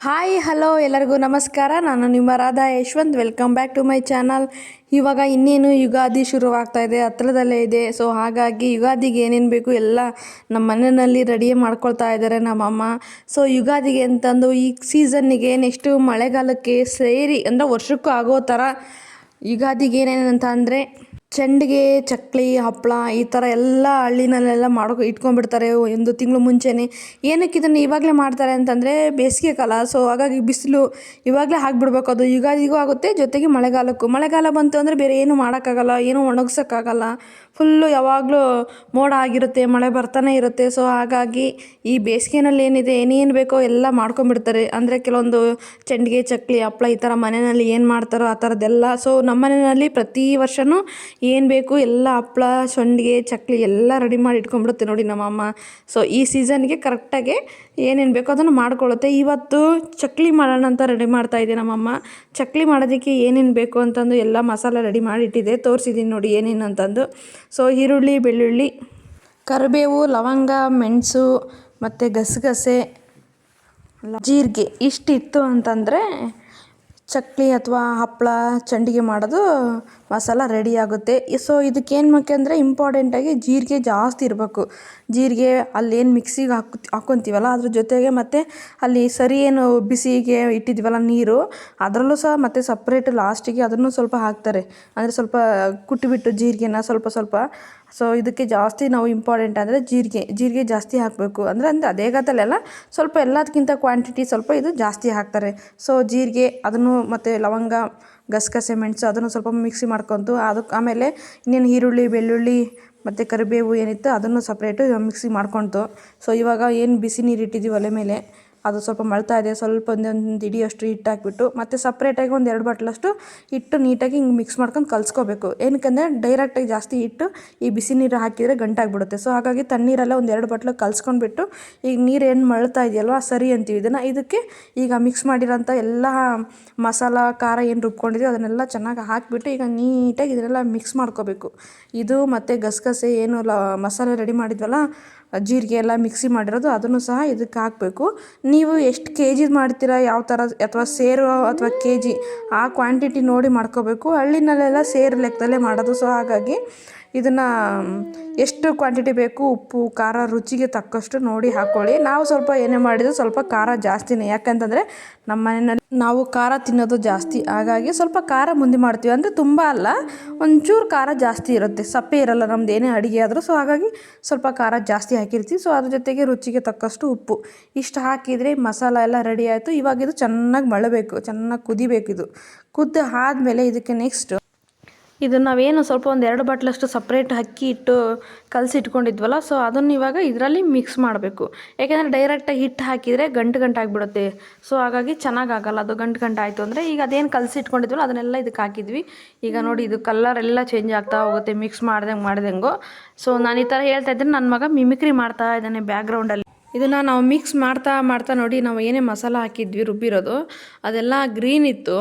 Hi hello ಎಲ್ಲರಿಗೂ ನಮಸ್ಕಾರ. ನಾನು ನಿಮ್ಮ Radha Yashwant. Welcome back to my channel. ಇವಾಗ ಇನ್ನೇನು ಯುಗಾದಿ ಶುರುವಾಗ್ತಾ ಇದೆ, ಹತ್ರದಲ್ಲೇ ಇದೆ. ಸೊ ಹಾಗಾಗಿ ಯುಗಾದಿಗೆ ಏನೇನು ಬೇಕು ಎಲ್ಲ ನಮ್ಮ ಮನೆಯಲ್ಲಿ ರೆಡಿ ಮಾಡ್ಕೊಳ್ತಾ ಇದ್ದಾರೆ ನಮ್ಮಮ್ಮ. ಸೊ ಯುಗಾದಿಗೆ ಅಂತಂದು ಈ ಸೀಸನ್ನಿಗೆ ನೆಕ್ಸ್ಟು ಮಳೆಗಾಲಕ್ಕೆ ಸೇರಿ ಅಂದರೆ ವರ್ಷಕ್ಕೂ ಆಗೋ ಥರ ಯುಗಾದಿಗೆ ಏನೇನಂತ ಅಂದರೆ ಚೆಂಡಿಗೆ, ಚಕ್ಲಿ, ಹಪ್ಪಳ ಈ ಥರ ಎಲ್ಲ ಹಳ್ಳಿನಲ್ಲೆಲ್ಲ ಇಟ್ಕೊಂಡ್ಬಿಡ್ತಾರೆ ಒಂದು ತಿಂಗಳು ಮುಂಚೆನೇ. ಏನಕ್ಕೆ ಇದನ್ನು ಇವಾಗಲೇ ಮಾಡ್ತಾರೆ ಅಂತಂದರೆ ಬೇಸಿಗೆ ಕಾಲ. ಸೊ ಹಾಗಾಗಿ ಬಿಸಿಲು ಇವಾಗಲೇ ಹಾಕ್ಬಿಡ್ಬೇಕು. ಅದು ಯುಗಾದಿಗೂ ಆಗುತ್ತೆ, ಜೊತೆಗೆ ಮಳೆಗಾಲಕ್ಕೂ. ಮಳೆಗಾಲ ಬಂತು ಅಂದರೆ ಬೇರೆ ಏನು ಮಾಡೋಕ್ಕಾಗಲ್ಲ, ಏನೂ ಒಣಗ್ಸೋಕ್ಕಾಗಲ್ಲ. ಫುಲ್ಲು ಯಾವಾಗಲೂ ಮೋಡ ಆಗಿರುತ್ತೆ, ಮಳೆ ಬರ್ತಾನೆ ಇರುತ್ತೆ. ಸೊ ಹಾಗಾಗಿ ಈ ಬೇಸಿಗೆನಲ್ಲಿ ಏನೇನು ಬೇಕೋ ಎಲ್ಲ ಮಾಡ್ಕೊಂಬಿಡ್ತಾರೆ. ಅಂದರೆ ಕೆಲವೊಂದು ಚೆಂಡಿಗೆ, ಚಕ್ಲಿ, ಹಪ್ಪಳ ಈ ಥರ ಮನೆಯಲ್ಲಿ ಏನು ಮಾಡ್ತಾರೋ ಆ ಥರದ್ದೆಲ್ಲ. ಸೊ ನಮ್ಮ ಮನೆಯಲ್ಲಿ ಪ್ರತಿ ವರ್ಷವೂ ಏನು ಬೇಕು ಎಲ್ಲ ಹಪ್ಪಳ, ಸಂಡಿಗೆ, ಚಕ್ಲಿ ಎಲ್ಲ ರೆಡಿ ಮಾಡಿ ಇಟ್ಕೊಂಡ್ಬಿಡುತ್ತೆ ನೋಡಿ ನಮ್ಮಮ್ಮ. ಸೊ ಈ ಸೀಸನ್ಗೆ ಕರೆಕ್ಟಾಗಿ ಏನೇನು ಬೇಕೋ ಅದನ್ನು ಮಾಡ್ಕೊಳ್ಳುತ್ತೆ. ಇವತ್ತು ಚಕ್ಲಿ ಮಾಡೋಣ ಅಂತ ರೆಡಿ ಮಾಡ್ತಾಯಿದ್ದೆ ನಮ್ಮಮ್ಮ. ಚಕ್ಲಿ ಮಾಡೋದಕ್ಕೆ ಏನೇನು ಬೇಕು ಅಂತಂದು ಎಲ್ಲ ಮಸಾಲೆ ರೆಡಿ ಮಾಡಿ ಇಟ್ಟಿದ್ದೆ, ತೋರಿಸಿದ್ದೀನಿ ನೋಡಿ ಏನೇನು ಅಂತಂದು. ಸೊ ಈರುಳ್ಳಿ, ಬೆಳ್ಳುಳ್ಳಿ, ಕರಿಬೇವು, ಲವಂಗ, ಮೆಣಸು ಮತ್ತು ಗಸಗಸೆ, ಜೀರಿಗೆ ಇಷ್ಟಿತ್ತು ಅಂತಂದರೆ ಚಕ್ಲಿ ಅಥವಾ ಹಪ್ಪಳ, ಸಂಡಿಗೆ ಮಾಡೋದು ಮಸಾಲ ರೆಡಿ ಆಗುತ್ತೆ. ಸೊ ಇದಕ್ಕೇನು ಬೇಕಂದರೆ ಇಂಪಾರ್ಟೆಂಟಾಗಿ ಜೀರಿಗೆ ಜಾಸ್ತಿ ಇರಬೇಕು. ಜೀರಿಗೆ ಅಲ್ಲೇನು ಮಿಕ್ಸಿಗೆ ಹಾಕ್ಕೊತೀವಲ್ಲ ಅದ್ರ ಜೊತೆಗೆ ಮತ್ತು ಅಲ್ಲಿ ಏನು ಬಿಸಿಗೆ ಇಟ್ಟಿದ್ದೀವಲ್ಲ ನೀರು, ಅದರಲ್ಲೂ ಸಹ ಮತ್ತು ಸಪ್ರೇಟ್ ಲಾಸ್ಟಿಗೆ ಅದನ್ನು ಸ್ವಲ್ಪ ಹಾಕ್ತಾರೆ. ಅಂದರೆ ಸ್ವಲ್ಪ ಕುಟ್ಟಿಬಿಟ್ಟು ಜೀರಿಗೆನ ಸ್ವಲ್ಪ. ಸೊ ಇದಕ್ಕೆ ಜಾಸ್ತಿ ನಾವು ಇಂಪಾರ್ಟೆಂಟ್ ಅಂದರೆ ಜೀರಿಗೆ ಜಾಸ್ತಿ ಹಾಕಬೇಕು. ಅಂದರೆ ಅದೇ ಗತಲೆಲ್ಲ ಸ್ವಲ್ಪ ಎಲ್ಲದಕ್ಕಿಂತ ಕ್ವಾಂಟಿಟಿ ಸ್ವಲ್ಪ ಇದು ಜಾಸ್ತಿ ಹಾಕ್ತಾರೆ. ಸೊ ಜೀರಿಗೆ ಅದನ್ನು ಮತ್ತು ಲವಂಗ, ಗಸಗಸೆ, ಮೆಣಸು ಅದನ್ನು ಸ್ವಲ್ಪ ಮಿಕ್ಸಿ ಮಾಡ್ಕೊತು. ಅದಕ್ಕೆ ಆಮೇಲೆ ಇನ್ನೇನು ಈರುಳ್ಳಿ, ಬೆಳ್ಳುಳ್ಳಿ ಮತ್ತು ಕರಿಬೇವು ಏನಿತ್ತು ಅದನ್ನು ಸಪ್ರೇಟು ಮಿಕ್ಸಿ ಮಾಡ್ಕೊತು. ಸೊ ಇವಾಗ ಏನು ಬಿಸಿ ನೀರು ಇಟ್ಟಿದ್ದೀವಿ ಒಲೆ ಮೇಲೆ ಅದು ಸ್ವಲ್ಪ ಮಳ್ತಾ ಇದೆ. ಸ್ವಲ್ಪ ಒಂದು ಹಿಡಿಯಷ್ಟು ಹಿಟ್ಟು ಹಾಕ್ಬಿಟ್ಟು ಮತ್ತು ಸಪ್ರೇಟಾಗಿ ಒಂದು 2 ಬಟ್ಲಷ್ಟು ಹಿಟ್ಟು ನೀಟಾಗಿ ಹಿಂಗೆ ಮಿಕ್ಸ್ ಮಾಡ್ಕೊಂಡು ಕಲಿಸ್ಕೋಬೇಕು. ಏನಕ್ಕಂದರೆ ಡೈರೆಕ್ಟಾಗಿ ಜಾಸ್ತಿ ಹಿಟ್ಟು ಈ ಬಿಸಿ ನೀರು ಹಾಕಿದರೆ ಗಂಟಾಗಿಬಿಡುತ್ತೆ. ಸೊ ಹಾಗಾಗಿ ತಣ್ಣೀರೆಲ್ಲ ಒಂದು 2 ಬಟ್ಲು ಕಲಿಸ್ಕೊಂಡ್ಬಿಟ್ಟು ಈಗ ನೀರು ಏನು ಮಳ್ತಾ ಇದೆಯಲ್ವ ಸರಿ ಅಂತೀವಿ ಇದಕ್ಕೆ ಈಗ ಮಿಕ್ಸ್ ಮಾಡಿರೋಂಥ ಎಲ್ಲ ಮಸಾಲ, ಖಾರ ಏನು ರುಬ್ಕೊಂಡಿದ್ದೀವಿ ಅದನ್ನೆಲ್ಲ ಚೆನ್ನಾಗಿ ಹಾಕಿಬಿಟ್ಟು ಈಗ ನೀಟಾಗಿ ಇದನ್ನೆಲ್ಲ ಮಿಕ್ಸ್ ಮಾಡ್ಕೋಬೇಕು. ಇದು ಮತ್ತು ಗಸಗಸೆ ಏನು ಮಸಾಲೆ ರೆಡಿ ಮಾಡಿದ್ವಲ್ಲ, ಜೀರಿಗೆ ಎಲ್ಲ ಮಿಕ್ಸಿ ಮಾಡಿರೋದು ಅದನ್ನು ಸಹ ಇದಕ್ಕೆ ಹಾಕಬೇಕು. ನೀವು ಎಷ್ಟು ಕೆಜಿದು ಮಾಡ್ತೀರಾ, ಯಾವ ಥರ ಅಥವಾ ಸೇರು ಅಥವಾ ಕೆಜಿ ಆ ಕ್ವಾಂಟಿಟಿ ನೋಡಿ ಮಾಡ್ಕೋಬೇಕು. ಹಳ್ಳಿನಲ್ಲೆಲ್ಲ ಸೇರು ಲೆಕ್ಕದಲ್ಲೇ ಮಾಡೋದು. ಸೊ ಹಾಗಾಗಿ ಇದನ್ನು ಎಷ್ಟು ಕ್ವಾಂಟಿಟಿ ಬೇಕು, ಉಪ್ಪು, ಖಾರ ರುಚಿಗೆ ತಕ್ಕಷ್ಟು ನೋಡಿ ಹಾಕ್ಕೊಳ್ಳಿ. ನಾವು ಸ್ವಲ್ಪ ಏನೇ ಮಾಡಿದ್ರು ಸ್ವಲ್ಪ ಖಾರ ಜಾಸ್ತಿನೇ. ಯಾಕಂತಂದರೆ ನಮ್ಮ ಮನೆಯಲ್ಲಿ ನಾವು ಖಾರ ತಿನ್ನೋದು ಜಾಸ್ತಿ. ಹಾಗಾಗಿ ಸ್ವಲ್ಪ ಖಾರ ಮುಂದೆ ಮಾಡ್ತೀವಿ. ಅಂದರೆ ತುಂಬ ಅಲ್ಲ, ಒಂಚೂರು ಖಾರ ಜಾಸ್ತಿ ಇರುತ್ತೆ. ಸಪ್ಪೆ ಇರಲ್ಲ ನಮ್ದು ಏನೇ ಅಡುಗೆ ಆದರೂ. ಸೊ ಹಾಗಾಗಿ ಸ್ವಲ್ಪ ಖಾರ ಜಾಸ್ತಿ ಹಾಕಿರ್ತೀವಿ. ಸೊ ಅದ್ರ ಜೊತೆಗೆ ರುಚಿಗೆ ತಕ್ಕಷ್ಟು ಉಪ್ಪು ಇಷ್ಟು ಹಾಕಿದರೆ ಮಸಾಲ ಎಲ್ಲ ರೆಡಿ ಆಯಿತು. ಇವಾಗ ಇದು ಚೆನ್ನಾಗಿ ಮಳಬೇಕು, ಚೆನ್ನಾಗಿ ಕುದಿಬೇಕು. ಇದು ಕುದ್ದು ಆದಮೇಲೆ ಇದಕ್ಕೆ ನೆಕ್ಸ್ಟು ಇದು ನಾವೇನು ಸ್ವಲ್ಪ ಒಂದು 2 ಬಟ್ಲಷ್ಟು ಸಪ್ರೇಟ್ ಅಕ್ಕಿ ಇಟ್ಟು ಕಲಸಿಟ್ಕೊಂಡಿದ್ವಲ್ಲ, ಸೊ ಅದನ್ನು ಇವಾಗ ಇದರಲ್ಲಿ ಮಿಕ್ಸ್ ಮಾಡಬೇಕು. ಯಾಕೆಂದರೆ ಡೈರೆಕ್ಟಾಗಿ ಹಿಟ್ಟು ಹಾಕಿದರೆ ಗಂಟು ಆಗಿಬಿಡುತ್ತೆ. ಸೊ ಹಾಗಾಗಿ ಚೆನ್ನಾಗಾಗಲ್ಲ. ಅದು ಗಂಟು ಆಯಿತು ಅಂದರೆ ಈಗ ಅದೇನು ಕಲಸಿಟ್ಕೊಂಡಿದ್ವಲ್ಲ ಅದನ್ನೆಲ್ಲ ಇದಕ್ಕೆ ಹಾಕಿದ್ವಿ. ಈಗ ನೋಡಿ ಇದು ಕಲರೆಲ್ಲ ಚೇಂಜ್ ಆಗ್ತಾ ಹೋಗುತ್ತೆ ಮಿಕ್ಸ್ ಮಾಡ್ದಂಗೆ. ಸೊ ನಾನು ಈ ಥರ ಹೇಳ್ತಾ ಇದ್ದರೆ ನನ್ನ ಮಗ ಮಿಮಿಕ್ರಿ ಮಾಡ್ತಾ ಇದ್ದಾನೆ ಬ್ಯಾಕ್ಗ್ರೌಂಡಲ್ಲಿ. ಇದನ್ನು ನಾವು ಮಿಕ್ಸ್ ಮಾಡ್ತಾ ನೋಡಿ ನಾವು ಏನೇ ಮಸಾಲ ಹಾಕಿದ್ವಿ ರುಬ್ಬಿರೋದು ಅದೆಲ್ಲ ಗ್ರೀನ್ ಇತ್ತು.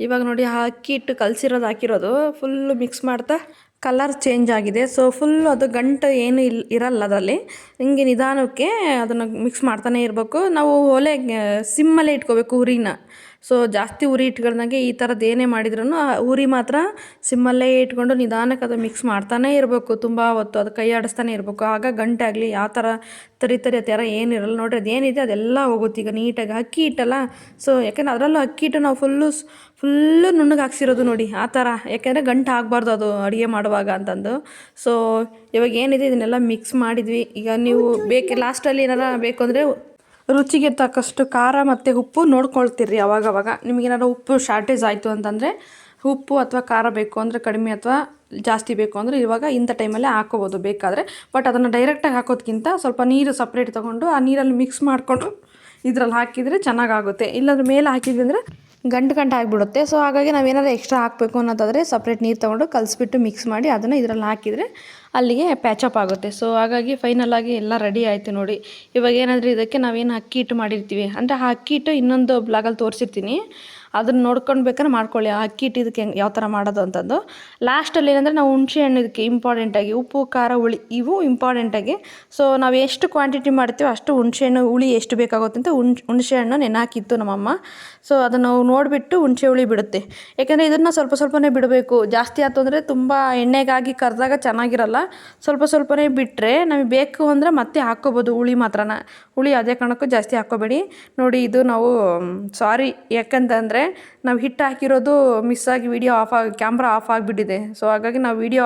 ಇವಾಗ ನೋಡಿ ಅಕ್ಕಿ ಹಿಟ್ಟು ಕಲಸಿರೋದು ಹಾಕಿರೋದು ಫುಲ್ಲು ಮಿಕ್ಸ್ ಮಾಡ್ತಾ ಕಲರ್ ಚೇಂಜ್ ಆಗಿದೆ. ಸೊ ಫುಲ್ಲು ಅದು ಗಂಟು ಏನು ಇರಲ್ಲ ಅದರಲ್ಲಿ. ಹಿಂಗೆ ನಿಧಾನಕ್ಕೆ ಅದನ್ನು ಮಿಕ್ಸ್ ಮಾಡ್ತಾನೆ ಇರಬೇಕು. ನಾವು ಒಲೆ ಸಿಮ್ಮಲ್ಲೇ ಇಟ್ಕೋಬೇಕು ಉರಿನ. ಸೊ ಜಾಸ್ತಿ ಉರಿ ಇಟ್ಕೊಳ್ದಂಗೆ ಈ ಥರದ್ದು ಏನೇ ಮಾಡಿದ್ರೂ ಉರಿ ಮಾತ್ರ ಸಿಮ್ಮಲ್ಲೇ ಇಟ್ಕೊಂಡು ನಿಧಾನಕ್ಕೆ ಅದು ಮಿಕ್ಸ್ ಮಾಡ್ತಾನೇ ಇರಬೇಕು. ತುಂಬ ಹೊತ್ತು ಅದು ಕೈ ಆಡಿಸ್ತಾನೆ ಇರಬೇಕು. ಆಗ ಗಂಟಾಗಲಿ ಯಾವ ಥರ ತರಿ ಆ ಥರ ಏನಿರಲ್ಲ ನೋಡಿರಿ. ಅದೇನಿದೆ ಅದೆಲ್ಲ ಹೋಗುತ್ತೆ ಈಗ ನೀಟಾಗಿ. ಅಕ್ಕಿ ಹಿಟ್ಟಲ್ಲ, ಸೊ ಯಾಕೆಂದರೆ ಅದರಲ್ಲೂ ಅಕ್ಕಿ ಹಿಟ್ಟು ನಾವು ಫುಲ್ಲು ನುಣ್ಣಗೆ ಹಾಕ್ಸಿರೋದು ನೋಡಿ ಆ ಥರ. ಯಾಕೆಂದರೆ ಗಂಟು ಆಗಬಾರ್ದು ಅದು ಅಡುಗೆ ಮಾಡುವಾಗ ಅಂತಂದು. ಸೊ ಇವಾಗ ಏನಿದೆ ಇದನ್ನೆಲ್ಲ ಮಿಕ್ಸ್ ಮಾಡಿದ್ವಿ. ಈಗ ನೀವು ಲಾಸ್ಟಲ್ಲಿ ಏನಾರ ಬೇಕು ಅಂದರೆ ರುಚಿಗೆ ತಕ್ಕಷ್ಟು ಖಾರ ಮತ್ತು ಉಪ್ಪು ನೋಡ್ಕೊಳ್ತೀರಿ ಅವಾಗವಾಗ. ನಿಮಗೇನಾದ್ರು ಉಪ್ಪು ಶಾರ್ಟೇಜ್ ಆಯಿತು ಅಂತಂದರೆ ಉಪ್ಪು ಅಥವಾ ಖಾರ ಬೇಕು ಅಂದರೆ ಕಡಿಮೆ ಅಥವಾ ಜಾಸ್ತಿ ಬೇಕು ಅಂದರೆ ಇವಾಗ ಇಂಥ ಟೈಮಲ್ಲೇ ಹಾಕ್ಕೋಬೋದು ಬೇಕಾದರೆ. ಬಟ್ ಅದನ್ನು ಡೈರೆಕ್ಟಾಗಿ ಹಾಕೋದಕ್ಕಿಂತ ಸ್ವಲ್ಪ ನೀರು ಸಪ್ರೇಟ್ ತೊಗೊಂಡು ಆ ನೀರಲ್ಲಿ ಮಿಕ್ಸ್ ಮಾಡಿಕೊಂಡು ಇದ್ರಲ್ಲಿ ಹಾಕಿದರೆ ಚೆನ್ನಾಗಾಗುತ್ತೆ. ಇಲ್ಲಾಂದ್ರೆ ಮೇಲೆ ಹಾಕಿದ್ವಿ ಅಂದರೆ ಗಂಟು ಆಗಿಬಿಡುತ್ತೆ. ಸೊ ಹಾಗಾಗಿ ನಾವೇನಾದ್ರು ಎಕ್ಸ್ಟ್ರಾ ಹಾಕಬೇಕು ಅನ್ನೋದಾದರೆ ಸಪ್ರೇಟ್ ನೀರು ತೊಗೊಂಡು ಕಲಿಸ್ಬಿಟ್ಟು ಮಿಕ್ಸ್ ಮಾಡಿ ಅದನ್ನು ಇದರಲ್ಲಿ ಹಾಕಿದರೆ ಅಲ್ಲಿಗೆ ಪ್ಯಾಚಪ್ ಆಗುತ್ತೆ. ಸೊ ಹಾಗಾಗಿ ಫೈನಲಾಗಿ ಎಲ್ಲ ರೆಡಿ ಆಯಿತು ನೋಡಿ. ಇವಾಗ ಏನಾದರೂ ಇದಕ್ಕೆ ನಾವೇನು ಅಕ್ಕಿ ಹಿಟ್ಟು ಮಾಡಿರ್ತೀವಿ ಅಂದರೆ ಆ ಅಕ್ಕಿ ಹಿಟ್ಟು ಇನ್ನೊಂದು ಬ್ಲಾಗಲ್ಲಿ ತೋರಿಸಿರ್ತೀನಿ. ಅದನ್ನು ನೋಡ್ಕೊಂಡು ಬೇಕಾದ್ರೆ ಮಾಡ್ಕೊಳ್ಳಿ ಅಕ್ಕಿ ಹಿಟ್ಟು ಇದಕ್ಕೆ ಯಾವ ಥರ ಮಾಡೋದು ಅಂತಂದು. ಲಾಸ್ಟಲ್ಲಿ ಏನಂದರೆ ನಾವು ಹುಣಸೆ ಹಣ್ಣು ಇದಕ್ಕೆ ಇಂಪಾರ್ಟೆಂಟಾಗಿ ಉಪ್ಪು ಖಾರ ಹುಳಿ ಇವು ಇಂಪಾರ್ಟೆಂಟಾಗಿ. ಸೊ ನಾವು ಎಷ್ಟು ಕ್ವಾಂಟಿಟಿ ಮಾಡ್ತೀವೋ ಅಷ್ಟು ಹುಣಸೆ ಹಣ್ಣು ಹುಳಿ ಎಷ್ಟು ಬೇಕಾಗುತ್ತೆ ಅಂತ ಹುಣಸೆ ಹಣ್ಣು ನೆನೆಹಾಕಿತ್ತು ನಮ್ಮಮ್ಮ. ಸೊ ಅದನ್ನು ನಾವು ನೋಡಿಬಿಟ್ಟು ಹುಣಸೆ ಹುಳಿ ಬಿಡುತ್ತೆ. ಯಾಕೆಂದರೆ ಇದನ್ನು ಸ್ವಲ್ಪ ಸ್ವಲ್ಪನೇ ಬಿಡಬೇಕು, ಜಾಸ್ತಿ ಆಯ್ತು ಅಂದರೆ ತುಂಬ ಎಣ್ಣೆಗಾಗಿ ಕರೆದಾಗ ಚೆನ್ನಾಗಿರಲ್ಲ. ಸ್ವಲ್ಪ ಸ್ವಲ್ಪನೇ ಬಿಟ್ಟರೆ ನಮಗೆ ಬೇಕು ಅಂದರೆ ಮತ್ತೆ ಹಾಕ್ಕೋಬೋದು ಹುಳಿ ಮಾತ್ರನ. ಹುಳಿ ಅದೇ ಕಾರಣಕ್ಕೂ ಜಾಸ್ತಿ ಹಾಕ್ಕೋಬೇಡಿ. ನೋಡಿ ಇದು ನಾವು ಸಾರಿ ಯಾಕಂತಂದರೆ ನಾವು ಹಿಟ್ಟು ಹಾಕಿರೋದು ಮಿಸ್ ಆಗಿ ವೀಡಿಯೋ ಕ್ಯಾಮ್ರಾ ಆಫ್ ಆಗಿಬಿಟ್ಟಿದೆ. ಸೊ ಹಾಗಾಗಿ ನಾವು ವೀಡಿಯೋ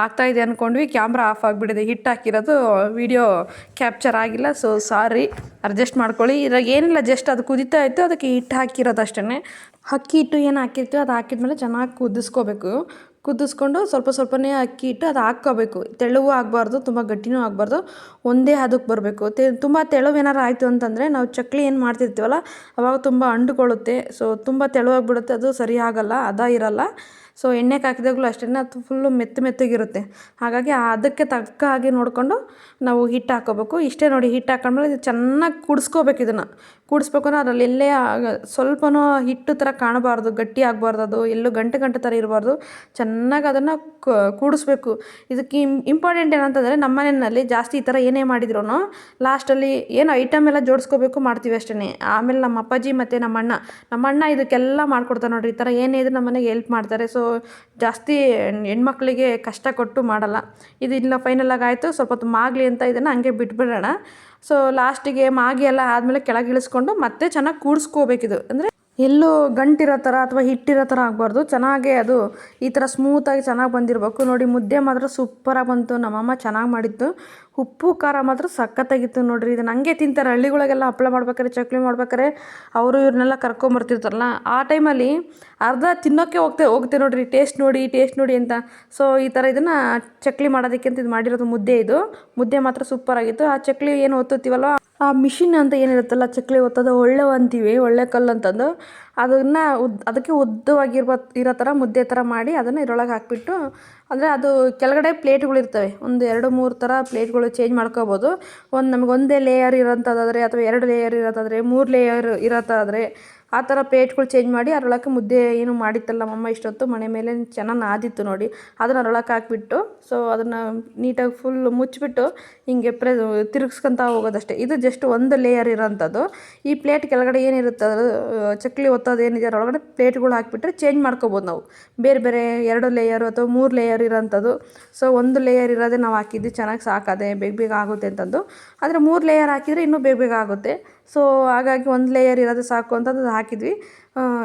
ಆಗ್ತಾಯಿದೆ ಅಂದ್ಕೊಂಡ್ವಿ, ಕ್ಯಾಮ್ರಾ ಆಫ್ ಆಗಿಬಿಟ್ಟಿದೆ. ಹಿಟ್ಟು ಹಾಕಿರೋದು ವೀಡಿಯೋ ಕ್ಯಾಪ್ಚರ್ ಆಗಿಲ್ಲ. ಸೊ ಸಾರಿ, ಅಡ್ಜಸ್ಟ್ ಮಾಡ್ಕೊಳ್ಳಿ. ಇದ್ರಾಗ ಏನಿಲ್ಲ, ಜಸ್ಟ್ ಅದು ಕುದೀತಾ ಇತ್ತು, ಅದಕ್ಕೆ ಹಿಟ್ಟು ಹಾಕಿರೋದು ಅಷ್ಟೇ. ಅಕ್ಕಿ ಹಿಟ್ಟು ಏನು ಹಾಕಿರ್ತೀವಿ ಅದು ಹಾಕಿದ್ಮೇಲೆ ಚೆನ್ನಾಗಿ ಕುದಿಸ್ಕೋಬೇಕು. ಕುದಿಸ್ಕೊಂಡು ಸ್ವಲ್ಪನೇ ಅಕ್ಕಿ ಹಿಟ್ಟು ಅದು ಹಾಕ್ಕೋಬೇಕು. ತೆಳುವೂ ಆಗಬಾರ್ದು, ತುಂಬ ಗಟ್ಟಿನೂ ಆಗಬಾರ್ದು, ಒಂದೇ ಹದಕ್ಕೆ ಬರಬೇಕು. ತುಂಬ ತೆಳುವು ಏನಾರು ಆಯಿತು ಅಂತಂದರೆ ನಾವು ಚಕ್ಲಿ ಏನು ಮಾಡ್ತಿರ್ತೀವಲ್ಲ ಅವಾಗ ತುಂಬ ಅಂಟ್ಕೊಳ್ಳುತ್ತೆ. ಸೊ ತುಂಬ ತೆಳುವಾಗಿಬಿಡುತ್ತೆ, ಅದು ಸರಿ ಆಗಲ್ಲ, ಅದ ಇರಲ್ಲ. ಸೊ ಎಣ್ಣೆಗೆ ಹಾಕಿದಾಗಲೂ ಅಷ್ಟೇ ಅದು ಫುಲ್ಲು ಮೆತ್ತಗಿರುತ್ತೆ. ಹಾಗಾಗಿ ಅದಕ್ಕೆ ತಕ್ಕ ಹಾಗೆ ನೋಡಿಕೊಂಡು ನಾವು ಹಿಟ್ಟು ಹಾಕ್ಕೋಬೇಕು. ಇಷ್ಟೇ ನೋಡಿ, ಹಿಟ್ಟು ಹಾಕೊಂಡ್ಮೇಲೆ ಇದು ಚೆನ್ನಾಗಿ ಕುಡಿಸ್ಕೋಬೇಕು. ಇದನ್ನು ಕೂಡಿಸ್ಬೇಕು ಅಂದ್ರೆ ಅದರಲ್ಲಿ ಎಲ್ಲೇ ಸ್ವಲ್ಪನೂ ಹಿಟ್ಟು ಥರ ಕಾಣಬಾರ್ದು, ಗಟ್ಟಿ ಆಗಬಾರ್ದು, ಅದು ಎಲ್ಲೂ ಗಂಟೆ ಥರ ಇರಬಾರ್ದು. ಚೆನ್ನಾಗಿ ಅದನ್ನು ಕೂಡಿಸ್ಬೇಕು. ಇದಕ್ಕೆ ಇಂಪಾರ್ಟೆಂಟ್ ಏನಂತಂದರೆ ನಮ್ಮ ಮನೆಯಲ್ಲಿ ಜಾಸ್ತಿ ಈ ಥರ ಏನೇ ಮಾಡಿದ್ರು ಲಾಸ್ಟಲ್ಲಿ ಏನು ಐಟಮ್ ಎಲ್ಲ ಜೋಡಿಸ್ಕೋಬೇಕು ಮಾಡ್ತೀವಿ ಅಷ್ಟೇ. ಆಮೇಲೆ ನಮ್ಮ ಅಪ್ಪಾಜಿ ಮತ್ತು ನಮ್ಮ ಅಣ್ಣ ಇದಕ್ಕೆಲ್ಲ ಮಾಡ್ಕೊಡ್ತಾರೆ ನೋಡಿರಿ. ಈ ಥರ ಏನೇ ಇದ್ರೂ ನಮ್ಮ ಮನೆಗೆ ಹೆಲ್ಪ್ ಮಾಡ್ತಾರೆ. ಸೊ ಜಾಸ್ತಿ ಹೆಣ್ಮಕ್ಳಿಗೆ ಕಷ್ಟ ಕೊಟ್ಟು ಮಾಡಲ್ಲ. ಇದು ಇಲ್ಲ ಫೈನಲಾಗಿ ಆಯಿತು, ಸ್ವಲ್ಪ ಹೊತ್ತು ಮಾಗಲಿ ಅಂತ ಇದನ್ನು ಹಂಗೆ ಬಿಟ್ಬಿಡೋಣ. ಸೊ ಲಾಸ್ಟಿಗೆ ಮಾಗಿ ಎಲ್ಲ ಆದಮೇಲೆ ಕೆಳಗೆ ಇಳಿಸ್ಕೊಂಡು ಮತ್ತೆ ಚೆನ್ನಾಗಿ ಕೂಡಿಸ್ಕೋಬೇಕಿದು. ಅಂದರೆ ಎಲ್ಲೂ ಗಂಟಿರೋ ಥರ ಅಥವಾ ಹಿಟ್ಟಿರೋ ಥರ ಆಗಬಾರ್ದು. ಚೆನ್ನಾಗೇ ಅದು ಈ ಥರ ಸ್ಮೂತಾಗಿ ಚೆನ್ನಾಗಿ ಬಂದಿರಬೇಕು. ನೋಡಿ ಮುದ್ದೆ ಮಾತ್ರ ಸೂಪರಾಗಿ ಬಂತು. ನಮ್ಮಮ್ಮ ಚೆನ್ನಾಗಿ ಮಾಡಿತ್ತು. ಉಪ್ಪು ಖಾರ ಮಾತ್ರ ಸಖತ್ತಾಗಿತ್ತು ನೋಡಿರಿ. ಇದನ್ನು ಹಂಗೆ ತಿಂತಾರೆ ಹಳ್ಳಿಗಳಿಗೆಲ್ಲ. ಹಪ್ಪಳ ಮಾಡ್ಬೇಕಾರೆ, ಚಕ್ಲಿ ಮಾಡ್ಬೇಕಾರೆ ಅವರು ಇವ್ರನ್ನೆಲ್ಲ ಕರ್ಕೊಂಬರ್ತಿರ್ತಾರಲ್ಲ ಆ ಟೈಮಲ್ಲಿ ಅರ್ಧ ತಿನ್ನೋಕ್ಕೆ ಹೋಗುತ್ತೆ ನೋಡಿರಿ, ಟೇಸ್ಟ್ ನೋಡಿ ಅಂತ. ಸೊ ಈ ಥರ ಇದನ್ನು ಚಕ್ಲಿ ಮಾಡೋದಕ್ಕೆ ಅಂತ ಇದು ಮಾಡಿರೋದು ಮುದ್ದೆ ಮಾತ್ರ ಸೂಪರಾಗಿತ್ತು. ಆ ಚಕ್ಲಿ ಏನು ಒತ್ತುತ್ತೀವಲ್ವ, ಆ ಮಿಷಿನ್ ಅಂತ ಏನಿರುತ್ತಲ್ಲ ಚಕ್ಲಿ ಒತ್ತೋದು, ಅಂತೀವಿ, ಒಳ್ಳೆ ಕಲ್ಲು ಅಂತಂದು, ಅದನ್ನು ಅದಕ್ಕೆ ಇರೋ ಥರ ಮುದ್ದೆ ಥರ ಮಾಡಿ ಅದನ್ನು ಇದರೊಳಗೆ ಹಾಕಿಬಿಟ್ಟು, ಅಂದರೆ ಅದು ಕೆಳಗಡೆ ಪ್ಲೇಟ್ಗಳಿರ್ತವೆ, ಒಂದು 2-3 ಥರ ಪ್ಲೇಟ್ಗಳು ಚೇಂಜ್ ಮಾಡ್ಕೋಬೋದು. ನಮಗೆ ಒಂದೇ ಲೇಯರ್ ಇರೋಂಥದ್ದಾದರೆ ಅಥವಾ 2 ಲೇಯರ್ ಇರೋದಾದರೆ 3 ಲೇಯರ್ ಇರೋದಾದರೆ ಆ ಥರ ಪ್ಲೇಟ್ಗಳು ಚೇಂಜ್ ಮಾಡಿ ಅದರೊಳಗೆ ಮುದ್ದೆ ಏನು ಮಾಡಿತ್ತಲ್ಲ ನಮ್ಮಮ್ಮ ಇಷ್ಟೊತ್ತು ಮನೆ ಮೇಲೆ ಚೆನ್ನಾಗಿ ನಾದಿತ್ತು ನೋಡಿ, ಅದನ್ನು ಅದರೊಳಗೆ ಹಾಕ್ಬಿಟ್ಟು ಸೊ ಅದನ್ನು ನೀಟಾಗಿ ಫುಲ್ ಮುಚ್ಚಿಬಿಟ್ಟು ಹಿಂಗೆ ತಿರುಗಿಸ್ಕೊತ ಹೋಗೋದಷ್ಟೇ. ಇದು ಜಸ್ಟ್ ಒಂದು ಲೇಯರ್ ಇರೋಂಥದ್ದು. ಈ ಪ್ಲೇಟ್ ಕೆಳಗಡೆ ಏನಿರುತ್ತೆ ಅದು ಚಕ್ಲಿ ಒತ್ತೋದು ಏನಿದೆ ಅದರೊಳಗಡೆ ಪ್ಲೇಟ್ಗಳು ಹಾಕಿಬಿಟ್ರೆ ಚೇಂಜ್ ಮಾಡ್ಕೋಬೋದು ನಾವು, ಬೇರೆ 2 ಲೇಯರು ಅಥವಾ 3 ಲೇಯರ್ ಇರೋಂಥದ್ದು. ಸೊ 1 ಲೇಯರ್ ಇರೋದೇ ನಾವು ಹಾಕಿದ್ದು ಚೆನ್ನಾಗಿ ಸಾಕದೆ ಬೇಗ ಆಗುತ್ತೆ ಅಂತಂದು. ಆದರೆ 3 ಲೇಯರ್ ಹಾಕಿದರೆ ಇನ್ನೂ ಬೇಗ ಆಗುತ್ತೆ. ಸೊ ಹಾಗಾಗಿ 1 ಲೇಯರ್ ಇರೋದು ಸಾಕು ಅಂತಂದು ಹಾಕಿದ್ವಿ.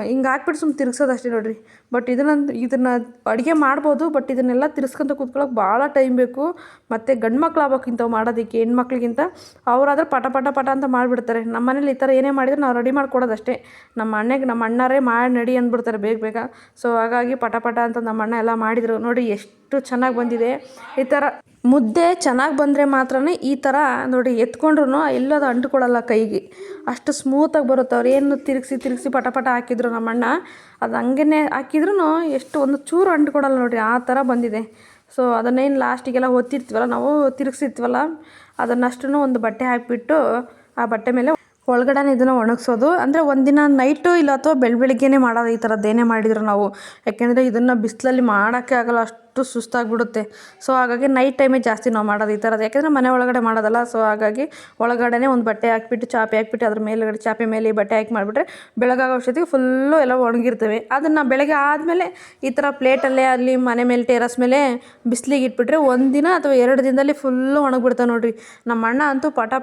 ಹಿಂಗೆ ಹಾಕ್ಬಿಟ್ಟು ಸುಮ್ಮನೆ ತಿರ್ಗ್ಸೋದಷ್ಟೇ ನೋಡಿರಿ. ಬಟ್ ಇದನ್ನು ಅಡುಗೆ ಮಾಡ್ಬೋದು, ಬಟ್ ಇದನ್ನೆಲ್ಲ ತಿರ್ಸ್ಕೊಂತ ಕೂತ್ಕೊಳ್ಳೋಕೆ ಭಾಳ ಟೈಮ್ ಬೇಕು. ಮತ್ತು ಗಂಡು ಮಕ್ಳು ಆಗ್ಬೇಕು ಇಂಥವು ಮಾಡೋದಕ್ಕೆ, ಹೆಣ್ಮಕ್ಳಿಗಿಂತ. ಅವರಾದ್ರೆ ಪಟ ಅಂತ ಮಾಡಿಬಿಡ್ತಾರೆ. ನಮ್ಮ ಮನೇಲಿ ಈ ಥರ ಏನೇ ಮಾಡಿದ್ರೆ ನಾವು ರೆಡಿ ಮಾಡಿಕೊಡೋದಷ್ಟೇ. ನಮ್ಮ ಅಣ್ಣರೇ ಮಾಡಿ ನಡಿ ಅಂದ್ಬಿಡ್ತಾರೆ ಬೇಗ. ಸೊ ಹಾಗಾಗಿ ಪಟ ಅಂತ ನಮ್ಮ ಅಣ್ಣ ಎಲ್ಲ ಮಾಡಿದರು ನೋಡಿ, ಎಷ್ಟು ಚೆನ್ನಾಗಿ ಬಂದಿದೆ. ಈ ಥರ ಮುದ್ದೆ ಚೆನ್ನಾಗಿ ಬಂದರೆ ಮಾತ್ರನೇ ಈ ಥರ ನೋಡಿ ಎತ್ಕೊಂಡ್ರು ಎಲ್ಲದು ಅಂಟ್ಕೊಳ್ಳಲ್ಲ ಕೈಗೆ, ಅಷ್ಟು ಸ್ಮೂತಾಗಿ ಬರುತ್ತೆ. ಅವ್ರು ಏನು ತಿರುಗಿಸಿ ಪಟ ಹಾಕಿದ್ರು ನಮ್ಮಣ್ಣ, ಅದು ಹಂಗೇ ಹಾಕಿದ್ರೂ ಎಷ್ಟು ಒಂದು ಚೂರು ಅಂಟ್ಕೊಡಲ್ಲ ನೋಡಿರಿ, ಆ ಥರ ಬಂದಿದೆ. ಸೊ ಅದನ್ನೇನು ಲಾಸ್ಟಿಗೆಲ್ಲ ಒತ್ತಿರ್ತೀವಲ್ಲ ನಾವು, ತಿರುಗಿಸಿರ್ತೀವಲ್ಲ ಅದನ್ನಷ್ಟನ್ನು ಒಂದು ಬಟ್ಟೆ ಹಾಕಿಬಿಟ್ಟು ಆ ಬಟ್ಟೆ ಮೇಲೆ ಒಳಗಡೆ ಇದನ್ನು ಒಣಗಿಸೋದು. ಅಂದರೆ ಒಂದಿನ ನೈಟು ಇಲ್ಲ ಅಥವಾ ಬೆಳಗ್ಗೆನೇ ಮಾಡೋದು ಈ ಥರದ್ದೇನೇ ಮಾಡಿದ್ರು ನಾವು. ಯಾಕೆಂದರೆ ಇದನ್ನು ಬಿಸಿಲಲ್ಲಿ ಮಾಡೋಕ್ಕೆ ಆಗಲ್ಲ, ಅಷ್ಟು ಸುಸ್ತಾಗಿಬಿಡುತ್ತೆ. ಸೊ ಹಾಗಾಗಿ ನೈಟ್ ಟೈಮೇ ಜಾಸ್ತಿ ನಾವು ಮಾಡೋದು ಈ ಥರದ್ದು. ಯಾಕೆಂದರೆ ಮನೆ ಒಳಗಡೆ ಮಾಡೋದಲ್ಲ. ಸೊ ಹಾಗಾಗಿ ಒಳಗಡೆ ಒಂದು ಬಟ್ಟೆ ಹಾಕ್ಬಿಟ್ಟು ಚಾಪೆ ಹಾಕ್ಬಿಟ್ಟು ಅದ್ರ ಮೇಲ್ಗಡೆ ಚಾಪೆ ಮೇಲೆ ಈ ಬಟ್ಟೆ ಹಾಕಿ ಮಾಡಿಬಿಟ್ರೆ ಬೆಳಗಾಗೋ ಅಷ್ಟೊತ್ತಿಗೆ ಫುಲ್ಲು ಎಲ್ಲ ಒಣಗಿರ್ತವೆ. ಅದನ್ನು ಬೆಳಗ್ಗೆ ಆದಮೇಲೆ ಈ ಥರ ಪ್ಲೇಟಲ್ಲೇ ಅಲ್ಲಿ ಮನೆ ಮೇಲೆ ಟೆರಸ್ ಮೇಲೆ ಬಿಸಿಲಿಗೆ ಇಟ್ಬಿಟ್ರೆ 1 ದಿನ ಅಥವಾ 2 ದಿನದಲ್ಲಿ ಫುಲ್ಲು ಒಣಗಿಬಿಡ್ತಾವೆ ನೋಡಿರಿ. ನಮ್ಮ ಅಣ್ಣ ಅಂತೂ ಪಟ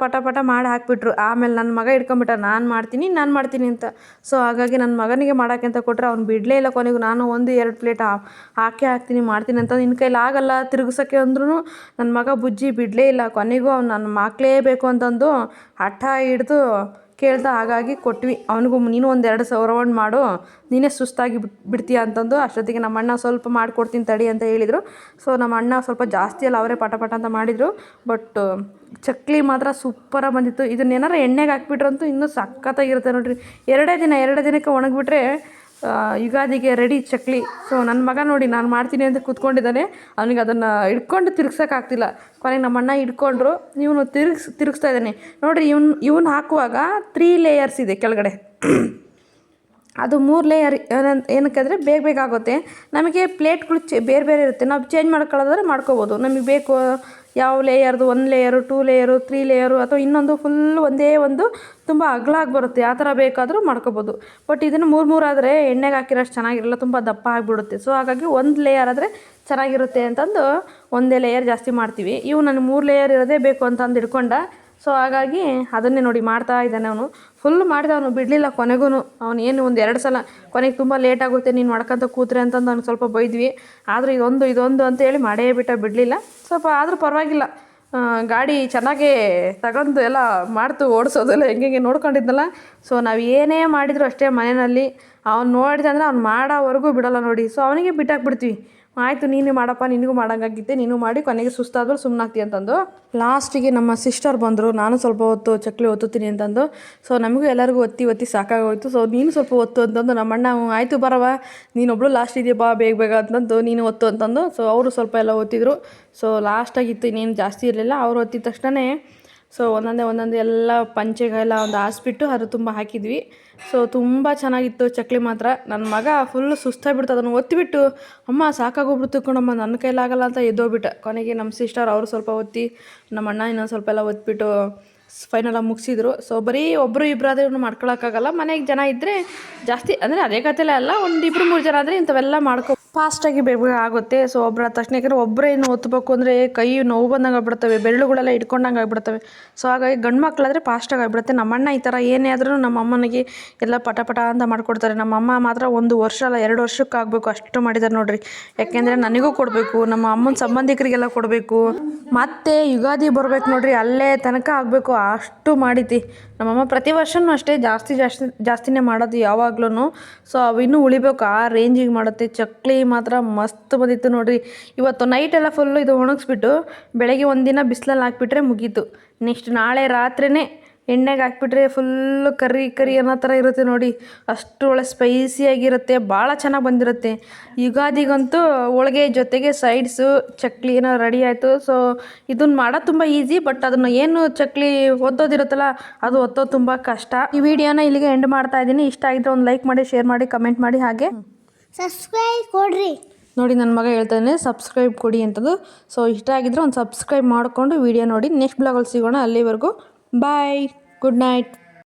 ಮಾಡಿ ಹಾಕಿಬಿಟ್ರು. ಆಮೇಲೆ ನನ್ನ ಮಗ ಇಟ್ಕೊಂಬಿಟ್ಟ, ನಾನು ಮಾಡ್ತೀನಿ ಅಂತ. ಸೊ ಹಾಗಾಗಿ ನನ್ನ ಮಗನಿಗೆ ಮಾಡೋಕ್ಕೆ ಅಂತ ಕೊಟ್ಟರೆ ಅವ್ನು ಬಿಡಲೇ ಇಲ್ಲ. ಕೊನೆಗೂ ನಾನು 1-2 ಪ್ಲೇಟ್ ಹಾಕ್ತೀನಿ ಮಾಡ್ತೀನಿ ಅಂತ, ನಿನ್ನ ಕೈಲಿ ಆಗಲ್ಲ ತಿರುಗಿಸೋಕ್ಕೆ ಅಂದ್ರೂ ನನ್ನ ಮಗ ಬುಜ್ಜಿ ಬಿಡಲೇ ಇಲ್ಲ. ಕೊನೆಗೂ ಅವ್ನು ನನ್ನ ಮಕ್ಕಳೇಬೇಕು ಅಂತಂದು ಹಠ ಹಿಡ್ದು ಕೇಳ್ದ. ಹಾಗಾಗಿ ಕೊಟ್ವಿ ಅವನಿಗೂ. ನೀನು 1-2 ರೌಂಡ್ ಮಾಡು, ನೀನೇ ಸುಸ್ತಾಗಿ ಬಿಡ್ತೀಯ ಅಂತಂದು. ಅಷ್ಟೊತ್ತಿಗೆ ನಮ್ಮ ಅಣ್ಣ ಸ್ವಲ್ಪ ಮಾಡಿಕೊಡ್ತೀನಿ ತಡಿ ಅಂತ ಹೇಳಿದರು. ಸೊ ನಮ್ಮ ಅಣ್ಣ ಸ್ವಲ್ಪ ಜಾಸ್ತಿ ಅಲ್ಲ, ಅವರೇ ಪಟ ಅಂತ ಮಾಡಿದರು. ಬಟ್ ಚಕ್ಲಿ ಮಾತ್ರ ಸೂಪರಾಗಿ ಬಂದಿತ್ತು. ಇದನ್ನೇನಾರು ಎಣ್ಣೆಗೆ ಹಾಕ್ಬಿಟ್ರಂತೂ ಇನ್ನೂ ಸಖತ್ತಾಗಿರುತ್ತೆ ನೋಡಿರಿ. 2 ದಿನಕ್ಕೆ ಒಣಗಿಬಿಟ್ರೆ ಯುಗಾದಿಗೆ ರೆಡಿ ಚಕ್ಲಿ. ಸೊ ನನ್ನ ಮಗ ನೋಡಿ ನಾನು ಮಾಡ್ತೀನಿ ಅಂತ ಕೂತ್ಕೊಂಡಿದ್ದಾನೆ, ಅವನಿಗೆ ಅದನ್ನು ಹಿಡ್ಕೊಂಡು ತಿರ್ಗ್ಸೋಕ್ಕಾಗ್ತಿಲ್ಲ. ಕೊನೆಗೆ ನಮ್ಮ ಅಣ್ಣ ಹಿಡ್ಕೊಂಡ್ರು, ಇವನು ತಿರುಗಿಸ್ತಾ ಇದ್ದಾನೆ ನೋಡಿರಿ. ಇವನು ಹಾಕುವಾಗ 3 ಲೇಯರ್ಸ್ ಇದೆ ಕೆಳಗಡೆ. ಅದು 3 ಲೇಯರ್ ಏನಕ್ಕೆಂದರೆ ಬೇಗ ಬೇಗ ಆಗುತ್ತೆ. ನಮಗೆ ಪ್ಲೇಟ್ಗಳು ಬೇರೆ ಬೇರೆ ಇರುತ್ತೆ, ನಾವು ಚೇಂಜ್ ಮಾಡ್ಕೊಳ್ಳೋದಾದ್ರೆ ಮಾಡ್ಕೋಬೋದು. ನಮಗೆ ಬೇಕು ಯಾವ ಲೇಯರ್ದು 1 ಲೇಯರು 2 ಲೇಯರು 3 ಲೇಯರು ಅಥವಾ ಇನ್ನೊಂದು ಫುಲ್ ಒಂದೇ ಒಂದು ತುಂಬ ಅಗಲಾಗಿ ಬರುತ್ತೆ, ಆ ಥರ ಬೇಕಾದರೂ ಮಾಡ್ಕೋಬೋದು. ಬಟ್ ಇದನ್ನು 3 ಆದರೆ ಎಣ್ಣೆಗೆ ಹಾಕಿರೋಷ್ಟು ಚೆನ್ನಾಗಿರಲ್ಲ, ತುಂಬ ದಪ್ಪ ಆಗಿಬಿಡುತ್ತೆ. ಸೊ ಹಾಗಾಗಿ 1 ಲೇಯರ್ ಆದರೆ ಚೆನ್ನಾಗಿರುತ್ತೆ ಅಂತಂದು ಒಂದೇ ಲೇಯರ್ ಜಾಸ್ತಿ ಮಾಡ್ತೀವಿ. ಇವು ನನಗೆ 3 ಲೇಯರ್ ಇರೋದೇ ಬೇಕು ಅಂತಂದು ಹಿಡ್ಕೊಂಡ. ಸೊ ಹಾಗಾಗಿ ಅದನ್ನೇ ನೋಡಿ ಮಾಡ್ತಾ ಇದ್ದಾನೆ ಅವನು. ಫುಲ್ ಮಾಡಿದ, ಅವನು ಬಿಡಲಿಲ್ಲ ಕೊನೆಗೂ. ಅವನು ಏನು ಒಂದು 2 ಸಲ ಕೊನೆಗೆ ತುಂಬ ಲೇಟ್ ಆಗುತ್ತೆ ನೀನು ಮಾಡ್ಕೊತ ಕೂತ್ರೆ ಅಂತಂದು ಅವ್ನಿಗೆ ಸ್ವಲ್ಪ ಬೈದ್ವಿ. ಆದರೂ ಇದೊಂದು ಅಂತೇಳಿ ಮಾಡೇ ಬಿಡಲಿಲ್ಲ. ಸ್ವಲ್ಪ ಆದರೂ ಪರವಾಗಿಲ್ಲ, ಗಾಡಿ ಚೆನ್ನಾಗೇ ತಗೊಂಡು ಎಲ್ಲ ಮಾಡ್ತು, ಓಡಿಸೋದೆಲ್ಲ ಹೆಂಗೆ ನೋಡ್ಕೊಂಡಿದ್ನಲ್ಲ. ಸೊ ನಾವು ಏನೇ ಮಾಡಿದ್ರು ಅಷ್ಟೇ ಮನೆಯಲ್ಲಿ ಅವ್ನು ನೋಡಿದೆ ಅಂದರೆ ಅವ್ನು ಮಾಡೋವರೆಗೂ ಬಿಡೋಲ್ಲ ನೋಡಿ. ಸೊ ಅವನಿಗೆ ಬಿಟ್ಟಾಕ್ಬಿಡ್ತೀವಿ, ಆಯಿತು ನೀನು ಮಾಡಪ್ಪ, ನಿನಗೂ ಮಾಡೋಂಗಾಗಿದ್ದೆ, ನೀನು ಮಾಡಿ, ಕೊನೆಗೆ ಸುಸ್ತಾದ್ರೂ ಸುಮ್ಮನಾಗ್ತಿ ಅಂತಂದು. ಲಾಸ್ಟಿಗೆ ನಮ್ಮ ಸಿಸ್ಟರ್ ಬಂದರು, ನಾನು ಸ್ವಲ್ಪ ಹೊತ್ತು ಚಕ್ಲಿ ಒತ್ತುತ್ತೀನಿ ಅಂತಂದು. ಸೊ ನಮಗೂ ಎಲ್ಲರಿಗೂ ಒತ್ತಿ ಸಾಕಾಗೋಯ್ತು. ಸೊ ನೀನು ಸ್ವಲ್ಪ ಒತ್ತು ಅಂತಂದು ನಮ್ಮಣ್ಣ ಆಯಿತು ಬರವ, ನೀನೊಬ್ಳು ಲಾಸ್ಟ್ ಇದೆಯಾ ಬಾ ಬೇಗ ಅಂತಂದು ನೀನು ಒತ್ತು ಅಂತಂದು. ಸೊ ಅವರು ಸ್ವಲ್ಪ ಎಲ್ಲ ಒತ್ತಿದ್ರು. ಸೊ ಲಾಸ್ಟಾಗಿತ್ತು, ಇನ್ನೇನು ಜಾಸ್ತಿ ಇರಲಿಲ್ಲ. ಅವರು ಒತ್ತಿದ ತಕ್ಷಣ ಸೊ ಒಂದೊಂದೇ ಎಲ್ಲ ಪಂಚೆಗೆಲ್ಲ ಒಂದು ಹಾಸ್ಬಿಟ್ಟು ಅದು ತುಂಬ ಹಾಕಿದ್ವಿ. ಸೊ ತುಂಬ ಚೆನ್ನಾಗಿತ್ತು ಚಕ್ಲಿ ಮಾತ್ರ. ನನ್ನ ಮಗ ಫುಲ್ಲು ಸುಸ್ತಾಗಿಬಿಡ್ತು, ಅದನ್ನು ಒತ್ತಿಬಿಟ್ಟು ಅಮ್ಮ ಸಾಕಾಗೋಗ್ಬಿಡ್ತು ಕಣಮ್ಮ, ನನ್ನ ಕೈಲಾಗಲ್ಲ ಅಂತ ಎದ್ದೋಗ್ಬಿಟ್ಟ. ಕೊನೆಗೆ ನಮ್ಮ ಸಿಸ್ಟರ್ ಅವರು ಸ್ವಲ್ಪ ಒತ್ತಿ, ನಮ್ಮ ಅಣ್ಣ ಇನ್ನೊಂದು ಸ್ವಲ್ಪ ಎಲ್ಲ ಒತ್ಬಿಟ್ಟು ಫೈನಲಾಗಿ ಮುಗಿಸಿದ್ರು. ಸೊ ಬರೀ ಒಬ್ಬರು ಇಬ್ಬರು ಆದರೆ ಮಾಡ್ಕೊಳಕ್ಕಾಗಲ್ಲ, ಮನೆಗೆ ಜನ ಇದ್ದರೆ ಜಾಸ್ತಿ ಅಂದರೆ ಅದೇ ಕತೆಲೇ ಅಲ್ಲ, 1-2-3 ಜನ ಆದರೆ ಇಂಥವೆಲ್ಲ ಫಾಸ್ಟಾಗಿ ಬೇಗ ಆಗುತ್ತೆ. ಸೊ ಒಬ್ಬರ ತಕ್ಷಣ, ಯಾಕಂದರೆ ಒಬ್ಬರೇ ಇನ್ನು ಒತ್ತಬೇಕು ಅಂದರೆ ಕೈ ನೋವು ಬಂದಂಗೆ ಆಗ್ಬಿಡ್ತವೆ, ಬೆರಳುಗಳೆಲ್ಲ ಇಟ್ಕೊಂಡಂಗೆ ಆಗಿಬಿಡ್ತವೆ. ಸೊ ಹಾಗಾಗಿ ಗಂಡು ಮಕ್ಕಳಾದರೆ ಫಾಸ್ಟಾಗಿ ಆಗಿಬಿಡುತ್ತೆ. ನಮ್ಮಣ್ಣ ಈ ಥರ ಏನೇ ಆದ್ರೂ ನಮ್ಮ ಅಮ್ಮನಿಗೆ ಎಲ್ಲ ಪಟ ಅಂತ ಮಾಡಿಕೊಡ್ತಾರೆ. ನಮ್ಮ ಅಮ್ಮ ಮಾತ್ರ 1 ವರ್ಷ ಅಲ್ಲ 2 ವರ್ಷಕ್ಕೆ ಆಗಬೇಕು ಅಷ್ಟು ಮಾಡಿದ್ದಾರೆ ನೋಡಿರಿ. ಯಾಕೆಂದರೆ ನನಗೂ ಕೊಡಬೇಕು, ನಮ್ಮ ಅಮ್ಮನ ಸಂಬಂಧಿಕರಿಗೆಲ್ಲ ಕೊಡಬೇಕು, ಮತ್ತು ಯುಗಾದಿ ಬರಬೇಕು ನೋಡಿರಿ, ಅಲ್ಲೇ ತನಕ ಆಗಬೇಕು, ಅಷ್ಟು ಮಾಡಿತಿ ನಮ್ಮಮ್ಮ. ಪ್ರತಿ ವರ್ಷವೂ ಅಷ್ಟೇ ಜಾಸ್ತಿನೇ ಮಾಡೋದು ಯಾವಾಗ್ಲೂ. ಸೊ ಅವು ಇನ್ನೂ ಉಳಿಬೇಕು, ಆ ರೇಂಜಿಗೆ ಮಾಡುತ್ತೆ. ಚಕ್ಲಿ ಮಾತ್ರ ಮಸ್ತ್ ಬಂದಿತ್ತು ನೋಡಿರಿ. ಇವತ್ತು ನೈಟೆಲ್ಲ ಫುಲ್ಲು ಇದು ಒಣಗಿಸ್ಬಿಟ್ಟು ಬೆಳಗ್ಗೆ ಒಂದಿನ ಬಿಸಿಲಲ್ಲಿ ಹಾಕ್ಬಿಟ್ರೆ ಮುಗೀತು. ನೆಕ್ಸ್ಟ್ ನಾಳೆ ರಾತ್ರಿನೇ ಎಣ್ಣೆಗೆ ಹಾಕ್ಬಿಟ್ರೆ ಫುಲ್ಲು ಕರಿ ಅನ್ನೋ ಥರ ಇರುತ್ತೆ ನೋಡಿ. ಅಷ್ಟು ಒಳ್ಳೆ ಸ್ಪೈಸಿಯಾಗಿರುತ್ತೆ, ಭಾಳ ಚೆನ್ನಾಗಿ ಬಂದಿರುತ್ತೆ. ಯುಗಾದಿಗಂತೂ ಹೋಳಿಗೆ ಜೊತೆಗೆ ಸೈಡ್ಸು ಚಕ್ಲಿ ಏನೋ ರೆಡಿ ಆಯಿತು. ಸೊ ಇದನ್ನು ಮಾಡೋದು ತುಂಬ ಈಸಿ, ಬಟ್ ಅದನ್ನು ಏನು ಚಕ್ಲಿ ಒತ್ತೋದಿರುತ್ತಲ್ಲ ಅದು ಒತ್ತೋದು ತುಂಬ ಕಷ್ಟ. ಈ ವಿಡಿಯೋನ ಇಲ್ಲಿಗೆ ಎಂಡ್ ಮಾಡ್ತಾ ಇದ್ದೀನಿ. ಇಷ್ಟ ಆಗಿದ್ರೆ ಒಂದು ಲೈಕ್ ಮಾಡಿ, ಶೇರ್ ಮಾಡಿ, ಕಮೆಂಟ್ ಮಾಡಿ, ಹಾಗೆ ಸಬ್ಸ್ಕ್ರೈಬ್ ಕೊಡ್ರಿ ನೋಡಿ. ನನ್ನ ಮಗ ಹೇಳ್ತಾನೆ ಸಬ್ಸ್ಕ್ರೈಬ್ ಕೊಡಿ ಅಂತದ್ದು. ಸೊ ಇಷ್ಟ ಆಗಿದ್ರೆ ಒಂದು ಸಬ್ಸ್ಕ್ರೈಬ್ ಮಾಡಿಕೊಂಡು ವಿಡಿಯೋ ನೋಡಿ. ನೆಕ್ಸ್ಟ್ ಬ್ಲಾಗಲ್ಲಿ ಸಿಗೋಣ. ಅಲ್ಲಿವರೆಗೂ ಬಾಯ್, ಗುಡ್ ನೈಟ್.